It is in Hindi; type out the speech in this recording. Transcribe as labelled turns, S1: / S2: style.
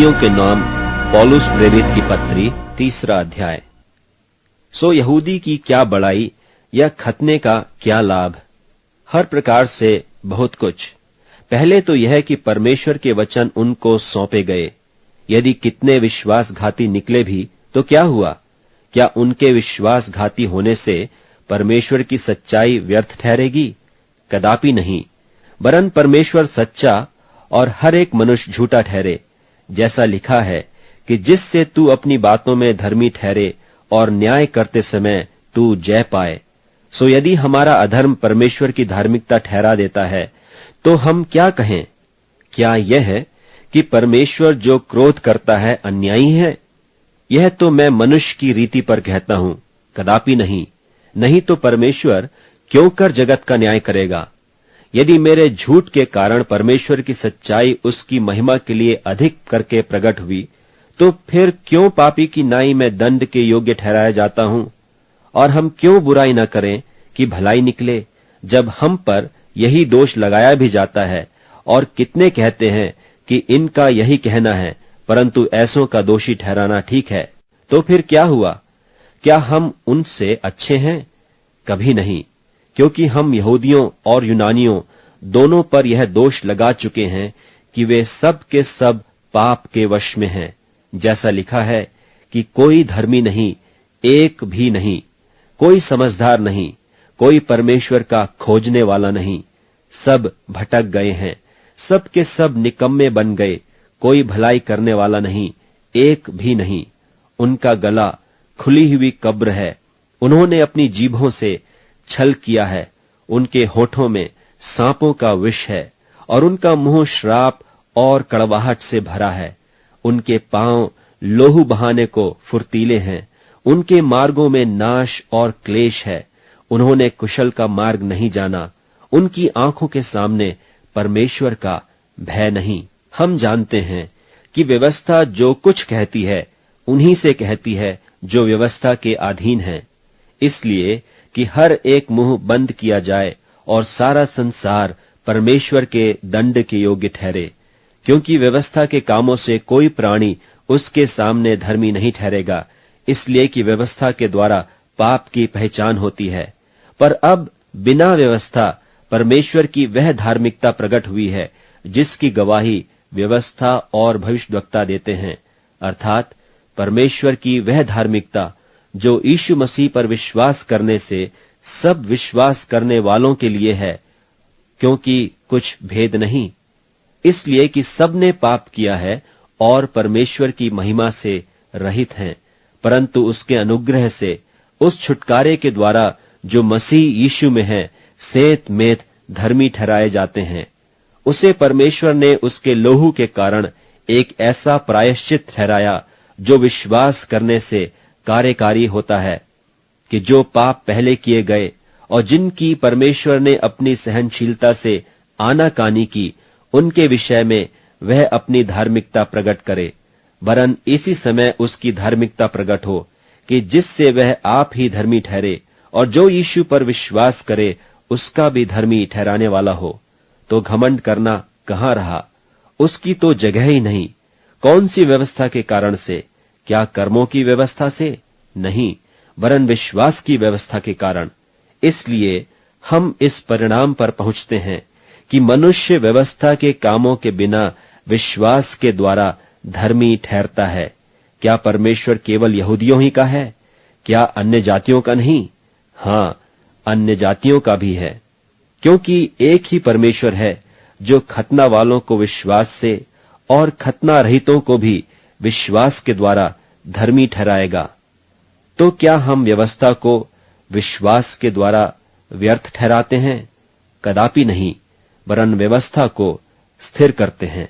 S1: यहूदियों के नाम पौलुस प्रेरित की पत्री 3 अध्याय। सो यहूदी की क्या बड़ाई या खतने का क्या लाभ? हर प्रकार से बहुत कुछ। पहले तो यह कि परमेश्वर के वचन उनको सौंपे गए। यदि कितने विश्वासघाती निकले भी तो क्या हुआ? क्या उनके विश्वासघाती होने से परमेश्वर की सच्चाई व्यर्थ ठहरेगी? कदापि नहीं, वरन परमेश्वर सच्चा और हर एक मनुष्य झूठा ठहरे। जैसा लिखा है कि जिससे तू अपनी बातों में धर्मी ठहरे और न्याय करते समय तू जय पाए। सो यदि हमारा अधर्म परमेश्वर की धार्मिकता ठहरा देता है तो हम क्या कहें? क्या यह है कि परमेश्वर जो क्रोध करता है अन्यायी है? यह तो मैं मनुष्य की रीति पर कहता हूं, कदापि नहीं। नहीं तो परमेश्वर क्यों कर जगत का न्याय करेगा? यदि मेरे झूठ के कारण परमेश्वर की सच्चाई उसकी महिमा के लिए अधिक करके प्रकट हुई, तो फिर क्यों पापी की नाई में दंड के योग्य ठहराया जाता हूं? और हम क्यों बुराई न करें कि भलाई निकले, जब हम पर यही दोष लगाया भी जाता है? और कितने कहते हैं कि इनका यही कहना है, परंतु ऐसों का दोषी ठहराना ठीक है। तो फिर क्या हुआ? क्या हम उनसे अच्छे हैं? कभी नहीं, क्योंकि हम यहूदियों और यूनानियों दोनों पर यह दोष लगा चुके हैं कि वे सब के सब पाप के वश में हैं। जैसा लिखा है कि कोई धर्मी नहीं, एक भी नहीं, कोई समझदार नहीं, कोई परमेश्वर का खोजने वाला नहीं। सब भटक गए हैं, सब के सब निकम्मे बन गए, कोई भलाई करने वाला नहीं, एक भी नहीं। उनका गला खुली हुई कब्र है, उन्होंने अपनी जीभों से छल किया है। उनके होठों में सांपों का विष है और उनका मुंह श्राप और कड़वाहट से भरा है। उनके पांव लोहू बहाने को फुर्तीले हैं, उनके मार्गों में नाश और क्लेश है। उन्होंने कुशल का मार्ग नहीं जाना, उनकी आंखों के सामने परमेश्वर का भय नहीं। हम जानते हैं कि व्यवस्था जो कुछ कहती है उन्हीं से कहती है जो व्यवस्था के अधीन है, इसलिए कि हर एक मुंह बंद किया जाए और सारा संसार परमेश्वर के दंड के योग्य ठहरे। क्योंकि व्यवस्था के कामों से कोई प्राणी उसके सामने धर्मी नहीं ठहरेगा, इसलिए कि व्यवस्था के द्वारा पाप की पहचान होती है। पर अब बिना व्यवस्था परमेश्वर की वह धार्मिकता प्रकट हुई है जिसकी गवाही व्यवस्था और भविष्यद्वक्ता देते हैं, अर्थात परमेश्वर की वह धार्मिकता जो यीशु मसीह पर विश्वास करने से सब विश्वास करने वालों के लिए है। क्योंकि कुछ भेद नहीं, इसलिए कि सब ने पाप किया है और परमेश्वर की महिमा से रहित हैं, परंतु उसके अनुग्रह से उस छुटकारे के द्वारा जो मसीह यीशु में है सेत मेत धर्मी ठहराए जाते हैं। उसे परमेश्वर ने उसके लोहू के कारण एक ऐसा प्रायश्चित ठहराया जो विश्वास करने से कार्यकारी होता है, कि जो पाप पहले किए गए और जिनकी परमेश्वर ने अपनी सहनशीलता से आनाकानी की, उनके विषय में वह अपनी धार्मिकता प्रकट करे। वरन इसी समय उसकी धार्मिकता प्रकट हो कि जिससे वह आप ही धर्मी ठहरे और जो यीशु पर विश्वास करे उसका भी धर्मी ठहराने वाला हो। तो घमंड करना कहाँ रहा? उसकी तो जगह ही नहीं। कौन सी व्यवस्था के कारण से? क्या कर्मों की व्यवस्था से? नहीं, वरन विश्वास की व्यवस्था के कारण। इसलिए हम इस परिणाम पर पहुंचते हैं कि मनुष्य व्यवस्था के कामों के बिना विश्वास के द्वारा धर्मी ठहरता है। क्या परमेश्वर केवल यहूदियों ही का है? क्या अन्य जातियों का नहीं? हां, अन्य जातियों का भी है, क्योंकि एक ही परमेश्वर है जो खतना वालों को विश्वास से और खतना रहितों को भी विश्वास के द्वारा धर्मी ठहराएगा। तो क्या हम व्यवस्था को विश्वास के द्वारा व्यर्थ ठहराते हैं? कदापि नहीं, वरन व्यवस्था को स्थिर करते हैं।